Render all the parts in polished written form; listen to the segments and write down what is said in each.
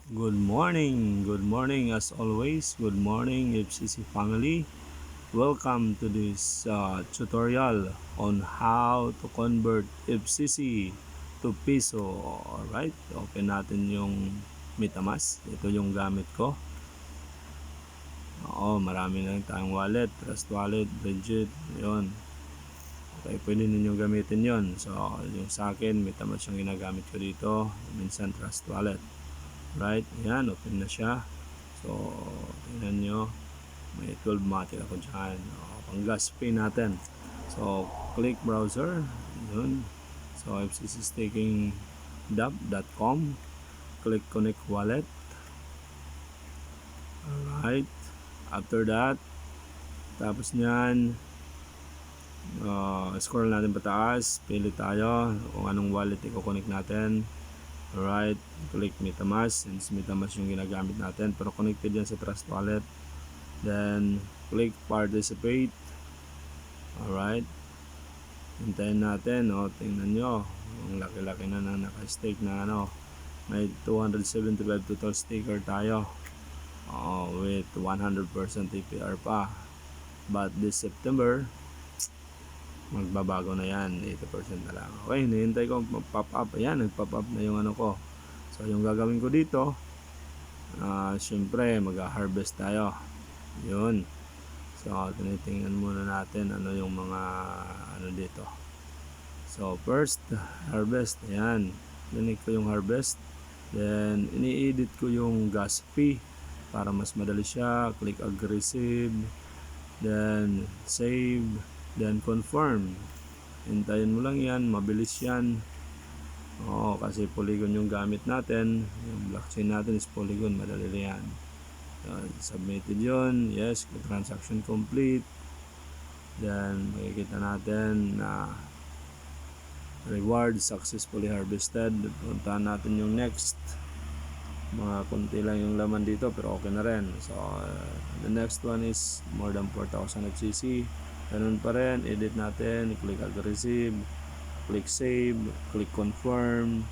Good morning as always. Good morning FCC family. Welcome to this tutorial on how to convert FCC to piso. Alright, open natin yung MetaMask. Ito yung gamit ko. Marami na tayong wallet, Trust Wallet, Legit, yun. Okay, pwede ninyong gamitin yon. So, yung sa akin, MetaMask yung ginagamit ko dito. Minsan Trust Wallet. Right, yan, open na siya. So, tingnan nyo, may 12 matic ako dyan. Pang gas pay natin. So, click browser. Yun. So, FCC staking dap.com. Click connect wallet. Alright. After that, tapos nyan, scroll natin pataas. Pili tayo kung anong wallet i-connect natin. Alright, click MetaMask since MetaMask yung ginagamit natin pero connected yan sa Trust Wallet. Then, click participate. Alright, hintayin natin. Tingnan nyo, ang laki-laki na naka-stake na may 275 total staker tayo with 100% APR pa. But this September, magbabago na yan, 80% na lang. Okay, hinihintay ko mag-pop up. Ayan, nag-pop up na yung ko. So, yung gagawin ko dito, syempre, mag-harvest tayo. Yun. So, tinitingnan muna natin ano yung mga dito. So, first, harvest. Ayan. Click ko yung harvest. Then, ini-edit ko yung gas fee para mas madali siya. Click aggressive. Then, save. Then confirm. Hintayin mo lang yan, mabilis yan. Kasi Polygon yung gamit natin. Yung blockchain natin is Polygon, madali yan. Submitted yun. Yes, transaction complete. Then makikita natin na reward successfully harvested. Puntahan natin yung next. Mga kunti lang yung laman dito pero okay na rin. So the next one is more than 4,000 FCC. Ganun pa rin, edit natin, click aggressive, click save, click confirm.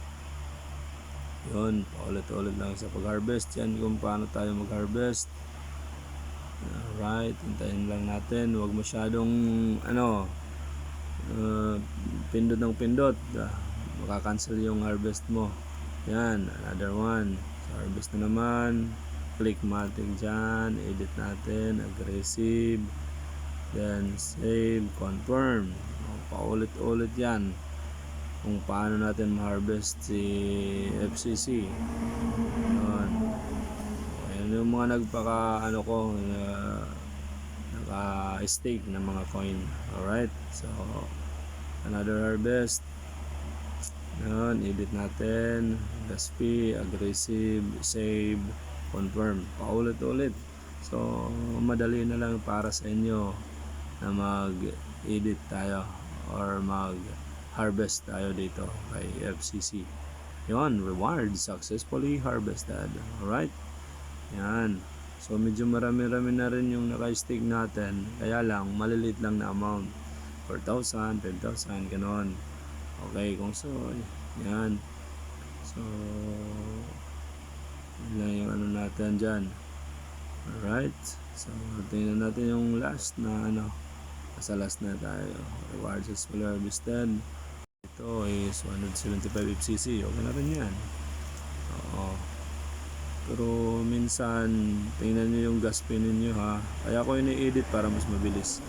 Yun, paulit-ulit lang sa pag-harvest. Yan kung paano tayo mag-harvest. Alright, hintayin lang natin. Huwag masyadong pindot ng pindot. Makakancel yung harvest mo. Yan, another one. So, harvest na naman. Click matic dyan, edit natin, aggressive. Then save, confirm. Paulit-ulit yan kung paano natin ma-harvest si FCC. Ayan yung mga nagpaka naka-stake ng mga coin. Alright, so another harvest. Yun, edit natin, gas fee, aggressive, save, confirm. Paulit-ulit. So madali na lang para sa inyo na mag-edit tayo or mag-harvest tayo dito kay FCC. Yun, reward successfully harvested. Alright, yan. So medyo marami-rami na rin yung naka-stake natin, kaya lang malilit lang na amount, 4,000, 5,000, ganoon. Okay, kung so yan. So yun lang yung natin dyan. Alright, so tingnan natin yung last na nasa last na tayo. Reward successfully harvested. Ito is 175 FCC. Okay na rin yan. Pero minsan tingnan nyo yung gas pin ninyo ha. Kaya ko ini-edit para mas mabilis.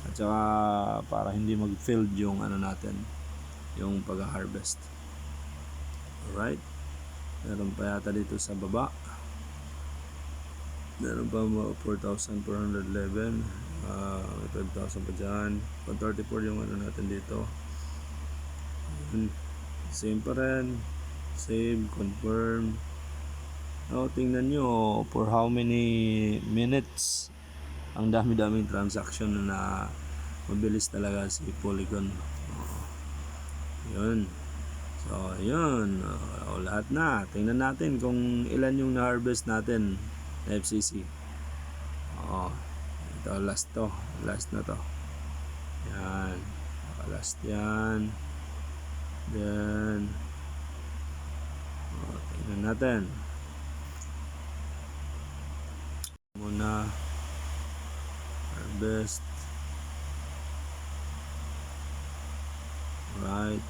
At saka para hindi mag-failed yung natin, yung pag-harvest. Alright, meron pa yata dito sa baba. Meron pa 4,411. May 5,000 pa dyan. 134 yung natin dito. Same pa rin. Save, confirm. Tingnan nyo for how many minutes. Ang dami-daming transaction na mabilis talaga si Polygon. Yun. So, yun. Lahat na. Tingnan natin kung ilan yung na-harvest natin FCC. Ito last to. Last na to. Yan. Last yan. Then tingnan natin. Muna harvest. Right.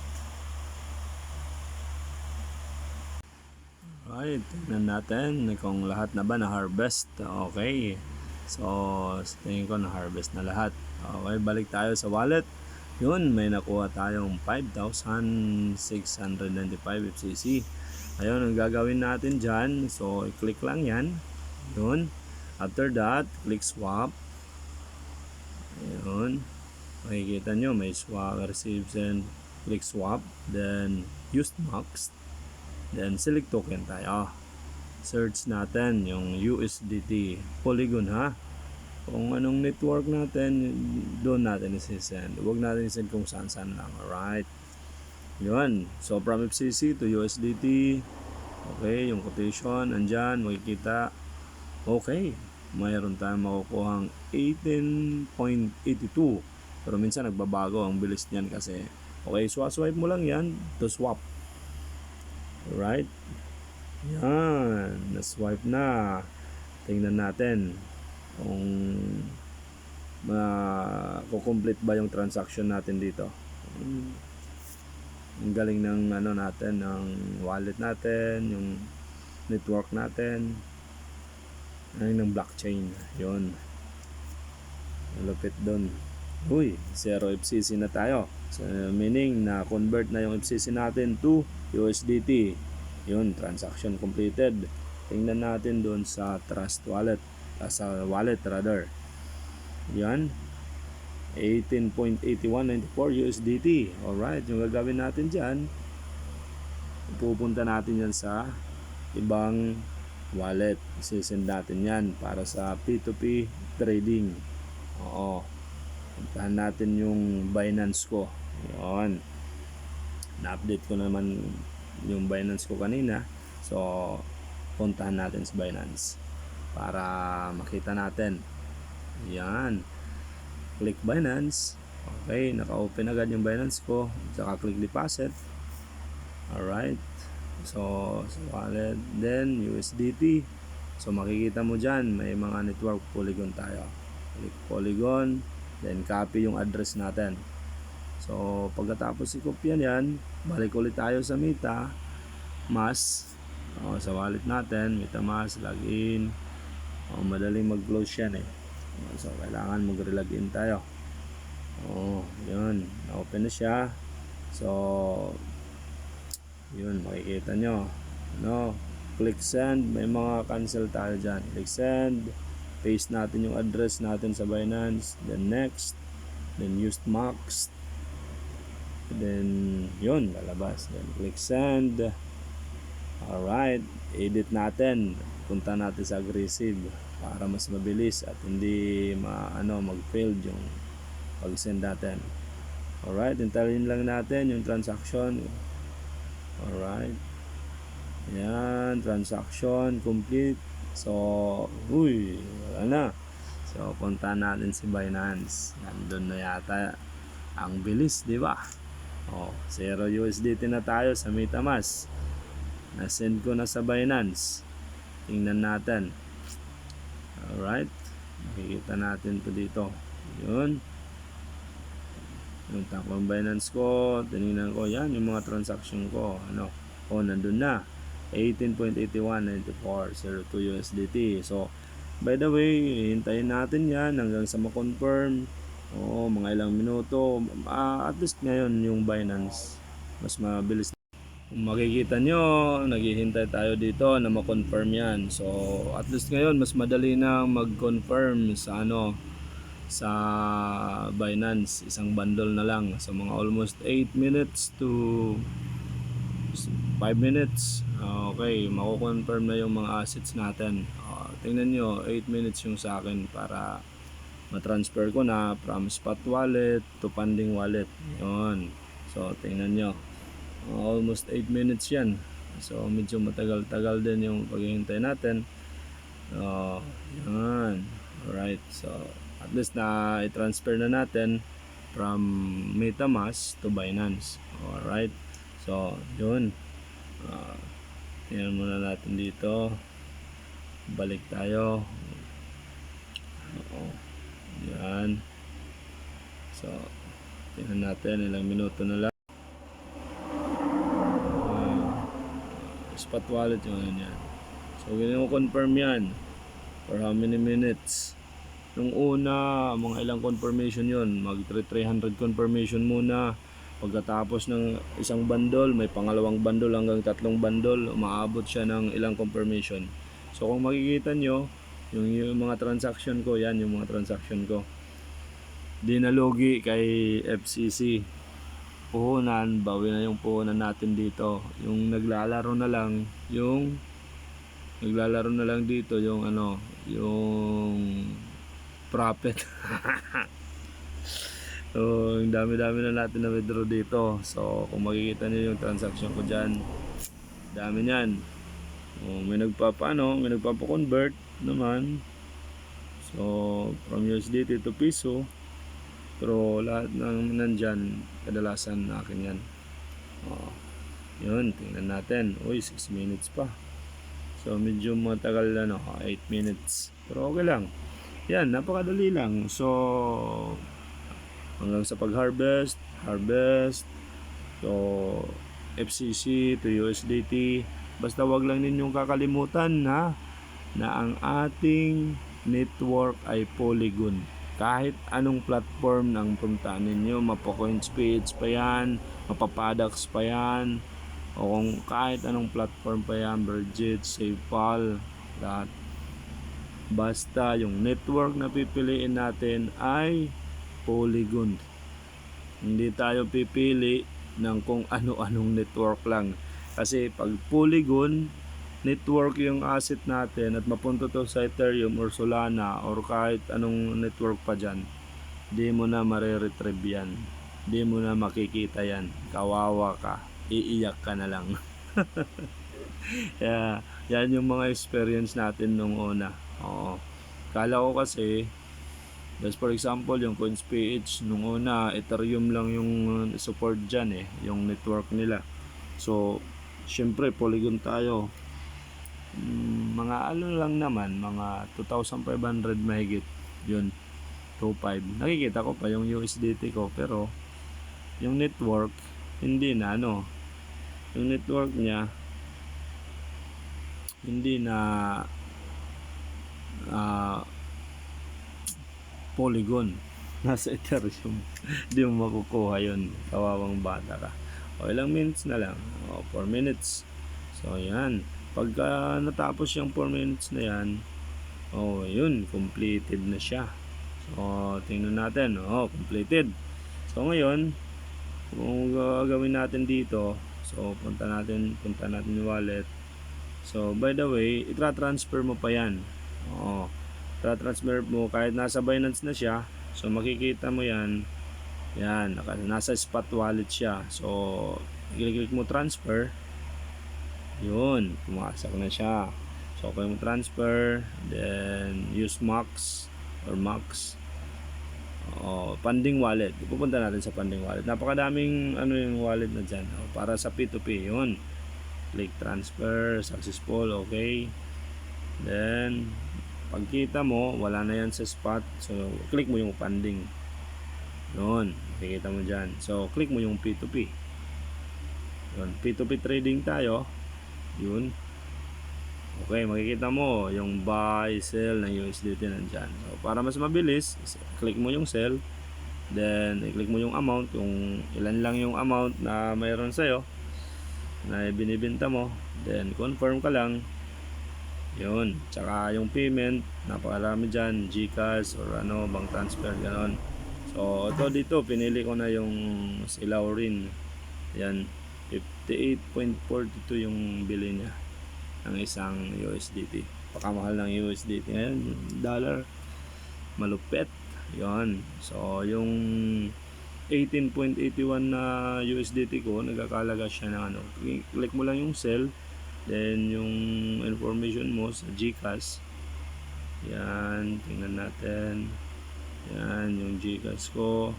Right, tingnan natin kung lahat na ba na-harvest. Okay. So, sa tingin ko na-harvest na lahat. Okay, balik tayo sa wallet. Yun, may nakuha tayong 5,695 FCC. Ayun, ang gagawin natin dyan. So, i-click lang yan. Yun. After that, click swap. Ayun. Makikita nyo, may swap, receives and click swap. Then, use max. Then, select token tayo. Search natin yung USDT Polygon ha. Kung anong network natin, doon natin isi-send. Huwag natin i-send kung saan-saan lang. Alright. Yun. So, from FCC to USDT. Okay, yung quotation, andyan, makikita. Okay. Mayroon tayong makukuhang 18.82. Pero minsan nagbabago ang bilis niyan kasi. Okay, swipe mo lang yan to swap. Alright. Yan. Na-swipe na. Tingnan natin kung complete ba yung transaction natin dito. Ang galing ng ano natin, ng wallet natin, yung network natin, ng blockchain. Yun. Malupit doon. Uy, 0 FCC na tayo. So, meaning na convert na yung FCC natin to USDT. Yun, transaction completed. Tingnan natin doon sa Trust Wallet. Sa wallet rather. Yan. 18.8194 USDT. Alright, yung gagawin natin dyan, pupunta natin yan sa ibang wallet. Sisend natin yan para sa P2P trading. Oo. Puntahan natin yung Binance ko. Yun. Na-update ko naman yung Binance ko kanina. So, puntahan natin sa Binance para makita natin. Yan. Click Binance. Okay, naka-open agad yung Binance ko. Saka click deposit. Alright. So, wallet. Then, USDT. So, makikita mo dyan, may mga network Polygon tayo. Click Polygon. Then, copy yung address natin. So, pagkatapos i-copy yan, balik ulit tayo sa MetaMask. Sa wallet natin, MetaMask, login. Madaling mag-close yan eh. So, kailangan mag-relogin tayo. Yun. Na-open na siya. So, yun, makikita nyo. Click send. May mga cancel tayo dyan. Click send. Paste natin yung address natin sa Binance. Then next. Then use max. Then, yun, lalabas. Then click send. Alright. Edit natin. Punta natin sa aggressive para mas mabilis at hindi mag-failed yung pag-send natin. Alright, hintayin lang natin yung transaction. Alright. Yan, transaction complete. So, wala na. So, punta natin si Binance. Nandun na yata. Ang bilis, di ba? 0 USDT na tayo sa MetaMask. Na-send ko na sa Binance. Tingnan natin. Alright. Makikita natin to dito. Yun. Yung takong Binance ko. Tinignan ko. Yan yung mga transaction ko. Nandun na. 18.819402 USDT. So, by the way, hintayin natin yan hanggang sa ma-confirm. Mga ilang minuto. At least ngayon yung Binance mas mabilis. Kung makikita nyo, naghihintay tayo dito na ma-confirm yan. So, at least ngayon, mas madali na mag-confirm sa sa Binance. Isang bundle na lang. So, mga almost 8 minutes to 5 minutes. Okay, mako-confirm na yung mga assets natin. Tingnan nyo, 8 minutes yung sa akin para ma-transfer ko na from spot wallet to funding wallet. Yun. So, tingnan nyo. Almost 8 minutes yan. So, medyo matagal-tagal din yung paghihintay natin. Yan. Alright. So, at least na i-transfer na natin from MetaMask to Binance. Alright. So, yun. Tingnan muna natin dito. Balik tayo. Oo. Yan. So, tingnan natin ilang minuto na lang. Spot wallet yung ano yan. So, confirm yan. For how many minutes? Nung una, mga ilang confirmation yon, mag 300 confirmation muna. Pagkatapos ng isang bandol, may pangalawang bandol hanggang tatlong bandol, umaabot siya ng ilang confirmation. So kung makikita nyo, yung mga transaction ko, yan yung mga transaction ko. Di nalugi kay FCC. Puhunan, bawi na yung puhunan natin dito. Yung naglalaro na lang dito yung ano, yung profit. So, yung dami-dami na natin na withdraw dito. So, kung makikita niyo yung transaction ko dyan, dami niyan. May nagpapa-convert naman. So, from USDT to piso. Pero lahat ng nandyan, kadalasan na akin yan. Yun, tingnan natin. Uy, 6 minutes pa. So, medyo matagal na, 8 minutes. Pero okay lang. Yan, napakadali lang. So, hanggang sa harvest. So, FCC to USDT. Basta wag lang ninyong kakalimutan na ang ating network ay Polygon. Kahit anong platform ng puntaan ninyo, mapa-CoinSpeech pa yan, mapa-Padax pa yan, o kung kahit anong platform pa yan, Birgit, SafePal, lahat. Basta yung network na pipiliin natin ay Polygon. Hindi tayo pipili ng kung ano-anong network lang. Kasi pag Polygon network yung asset natin at mapunta to sa Ethereum or Solana or kahit anong network pa dyan, di mo na mare-retrieve yan. Di mo na makikita yan. Kawawa ka. Iiyak ka na lang. Yeah, yan yung mga experience natin nung una. Oo. Kala ko kasi, just for example, yung CoinSpeech nung una, Ethereum lang yung support dyan yung network nila. So, syempre, Polygon tayo. Mga ano lang naman, mga 2,500 mahigit yun, 2.5. Nakikita ko pa yung USDT ko, pero yung network hindi na yung network niya hindi na Polygon, nasa Ethereum. Hindi mo makukuha yun, kawawang bata ka. Ilang minutes na lang, 4 minutes. So yan, pagka natapos yung 4 minutes na yan, yun, completed na siya. So tingnan natin, completed. So ngayon, kung gagawin natin dito, so punta natin yung wallet. So by the way, itra-transfer mo pa yan. Itra-transfer mo kahit nasa Binance na siya. So makikita mo yan, nasa spot wallet siya. So i-click mo transfer, yun, pumasok na siya. So kung mo transfer, then use Max or Max, funding wallet. Pupunta natin sa funding wallet. Napakadaming yung wallet na dyan, para sa P2P. Yun, click transfer, successful, okay. Then pagkita mo wala na yan sa spot, so click mo yung funding. Yun, makikita mo dyan. So click mo yung P2P. Yun, P2P trading tayo. Yun, okay, makikita mo yung buy, sell ng USDT nandyan. So para mas mabilis, click mo yung sell, then i-click mo yung amount, kung ilan lang yung amount na mayroon sa'yo na binibenta mo, then confirm ka lang. Yun, tsaka yung payment, napakarami dyan, GCash or bank transfer, ganon. So ito dito, pinili ko na yung Silaw rin. Yan, 58.42 yung bili niya ng isang USDT. Pakamahal ng USDT ngayon, dollar, malupet. Yon. So yung 18.81 na USDT ko, nagkakalaga siya ng click mo lang yung sell, then yung information mo sa GCash. Yan, tingnan natin. Yan yung GCash ko.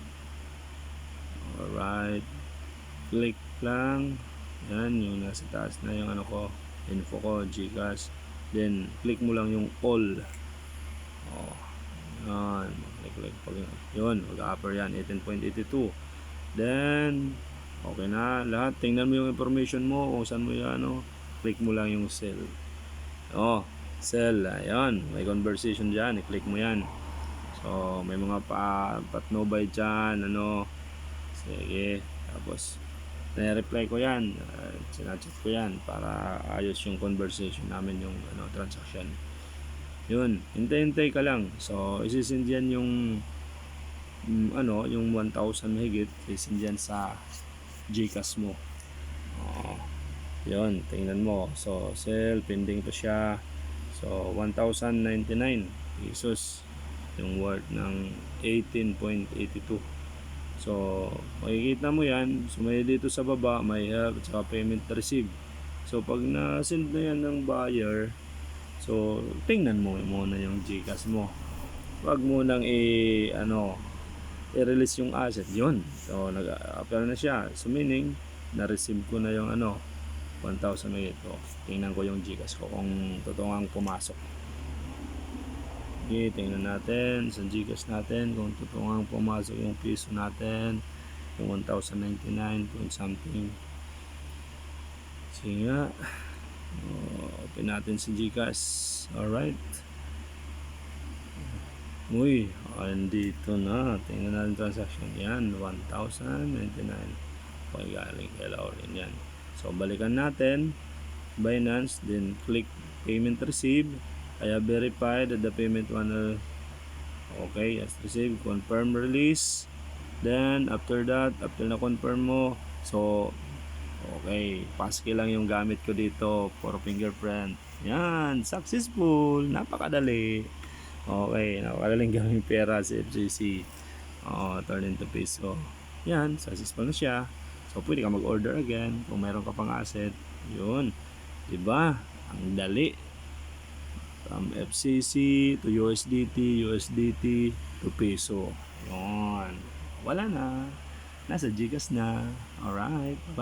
Alright, click lang. Yan yung nasa taas na yung info ko, GCash. Then click mo lang yung all. Yan, click pag yun, mag-upper yan, 18.82. Then, okay na lahat. Tingnan mo yung information mo kung saan mo yan, ano. Click mo lang yung sell. Oh, sell. Ayan, may conversation dyan. I-click mo yan. So, may mga patnobay dyan, ano. Sige. Tapos, na-reply ko yan. Sinachat ko yan para ayos yung conversation namin, yung ano, transaction. Yun, hintay-hintay ka lang. So, isisend yan yung ano, yung 1,000 mahigit, isisend yan sa GCash mo. Yun, tingnan mo. So, sell, pending pa siya. So, 1,099 pesos yung worth ng 18.82. So, makikita mo yan. So, may dito sa baba, may help at saka payment received. So, pag na-send na yan ng buyer, so, tingnan mo muna yung GCash mo. Wag mo nang i-release yung asset. Yun. So, nag-apply na siya. So, meaning, na-receive ko na yung 1,000 na ito. Tingnan ko yung GCash ko kung totoo ang pumasok. Okay, tingnan natin sa GCash natin kung totoo ang pumasok yung piso natin, yung 1,099 point something. Sige nga. Open natin sa GCash. Alright. Uy, andito na. Tingnan natin transaction. Yan, 1,099. Okay, galing kay Lauren yan. So, balikan natin. Binance, then click payment received. I have verified that the payment one. Okay, yes, received. Confirm release. Then, after that, after na confirm mo, so, okay, passkey lang yung gamit ko dito for fingerprint. Yan, successful. Napakadali. Okay, napakadaling gawing pera sa FGC. Turn into peso. Yan, successful na siya. So, pwede ka mag-order again kung mayroon ka pang asset. Yun. Diba? Ang dali. From FCC to USDT to peso. Yun. Wala na. Nasa GCash na. Alright. Bye.